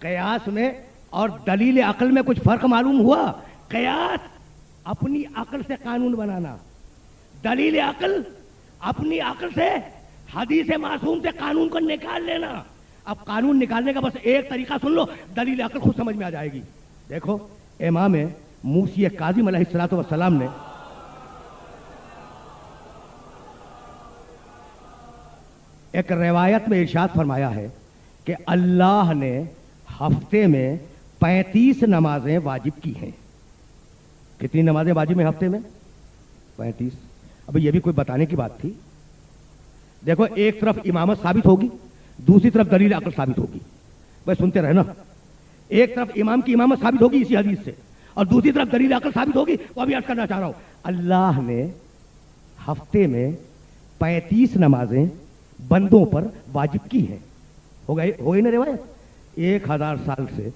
قیاس میں اور دلیل عقل میں کچھ فرق معلوم ہوا؟ قیاس اپنی عقل سے قانون بنانا، دلیل عقل اپنی عقل سے حدیث معصوم سے قانون کو نکال لینا۔ اب قانون نکالنے کا بس ایک طریقہ سن لو، دلیل عقل خود سمجھ میں آ جائے گی۔ دیکھو امام موسی کاظم علیہ الصلوۃ والسلام نے ایک روایت میں ارشاد فرمایا ہے کہ اللہ نے ہفتے میں 35 نمازیں واجب کی ہیں۔ کتنی نمازیں واجب ہیں ہفتے میں؟ 35۔ اب یہ بھی کوئی بتانے کی بات تھی؟ دیکھو ایک طرف امامت ثابت ہوگی، دوسری طرف دلیل عقل ثابت ہوگی۔ بھائی سنتے رہنا، ایک طرف امام کی امامت ثابت ہوگی اسی حدیث سے، اور دوسری طرف دلیل عقل ثابت ہوگی۔ وہ بھی عرض کرنا چاہ رہا ہوں، اللہ نے ہفتے میں 35 نمازیں بندوں پر واجب کی ہیں۔ ہو گئی نا روایت؟ 1000 سال سے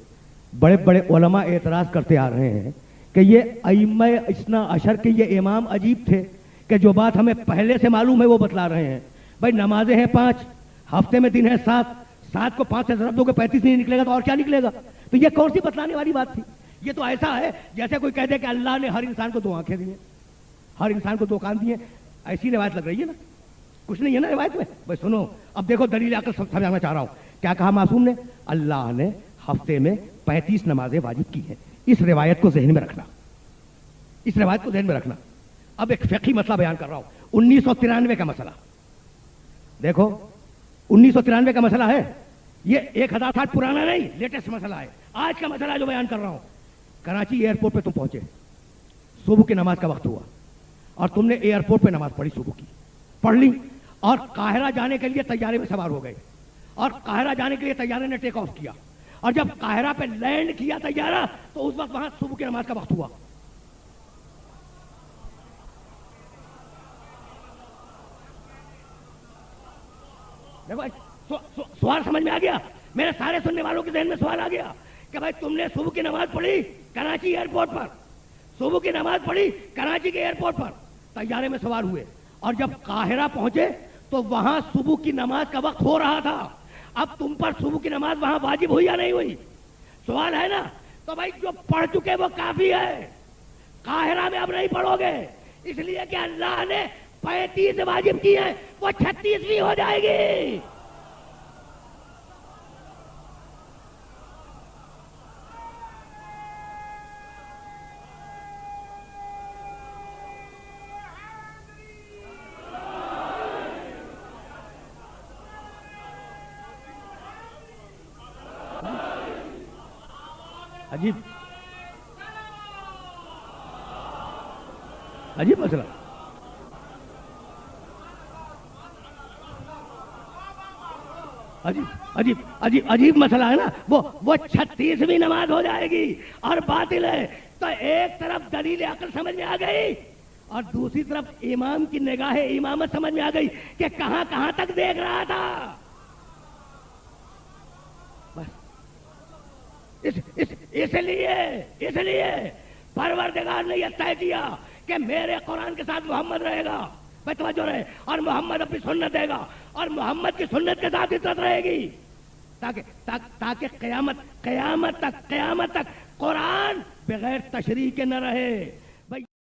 بڑے بڑے علماء اعتراض کرتے آ رہے ہیں کہ یہ ائمہ اثنا عشر کے یہ امام عجیب تھے کہ جو بات ہمیں پہلے سے معلوم ہے وہ بتلا رہے ہیں۔ بھائی نمازیں ہیں 5، ہفتے میں دن ہے 7، 7 کو 5 سے ضرب دو کہ 35 نہیں نکلے گا تو اور کیا نکلے گا؟ تو یہ کون سی بتلانے والی بات تھی؟ یہ تو ایسا ہے جیسے کوئی کہہ دے کہ اللہ نے ہر انسان کو 2 آنکھیں دی ہیں، ہر انسان کو 2 کان دیے۔ ایسی روایت لگ رہی ہے نا؟ کچھ نہیں ہے نا روایت میں؟ بھائی سنو، اب دیکھو دلیل عقل سمجھانا چاہ رہا ہوں۔ کیا کہا معصوم نے؟ اللہ نے ہفتے میں 35 نمازیں واجب کی ہیں۔ اس روایت کو ذہن میں رکھنا، اس روایت کو ذہن میں رکھنا۔ اب ایک فقہی مسئلہ بیان کر رہا ہوں، 1993 کا مسئلہ۔ دیکھو 1993 کا مسئلہ ہے، یہ 1000 سال پرانا نہیں، لیٹسٹ مسئلہ ہے۔ آج کا مسئلہ جو بیان کر رہا ہوں، کراچی ایئرپورٹ پہ تم پہنچے، صبح کی نماز کا وقت ہوا اور تم نے ایئرپورٹ پہ نماز پڑھی، صبح کی پڑھ لی، اور قاہرہ جانے کے لیے طیارے میں سوار ہو گئے، اور قاہرہ جانے کے لیے طیارے نے ٹیک آف کیا، اور جب قاہرہ پہ لینڈ کیا طیارہ تو اس وقت وہاں صبح کی نماز کا وقت ہوا۔ دیکھو سوال سمجھ میں آ گیا؟ میرے سارے سننے والوں کے ذہن میں سوال آ گیا کہ بھائی تم نے صبح کی نماز پڑھی کراچی ایئرپورٹ پر، صبح کی نماز پڑھی کراچی کے ایئرپورٹ پر، طیارے میں سوار ہوئے، اور جب قاہرہ پہنچے تو وہاں صبح کی نماز کا وقت ہو رہا تھا۔ اب تم پر صبح کی نماز وہاں واجب ہوئی یا نہیں ہوئی؟ سوال ہے نا؟ تو بھائی جو پڑھ چکے وہ کافی ہے، قاہرہ میں اب نہیں پڑھو گے، اس لیے کہ اللہ نے 35 واجب کی ہیں، وہ 36 بھی ہو جائے گی۔ عجیب عجیب مسئلہ، عجیب عجیب عجیب عجیب مسئلہ ہے نا؟ وہ 36ویں نماز ہو جائے گی اور باطل ہے۔ تو ایک طرف دلیل عقل سمجھ میں آ گئی اور دوسری طرف امام کی نگاہ امامت سمجھ میں آ گئی کہ کہاں کہاں تک دیکھ رہا تھا۔ اس لیے پروردگار نے یہ طے کیا کہ میرے قرآن کے ساتھ محمد رہے گا، بھائی توجہ رہے، اور محمد اپنی سنت دے گا، اور محمد کی سنت کے ساتھ عزت رہے گی، تاکہ قیامت تک قرآن بغیر تشریح کے نہ رہے۔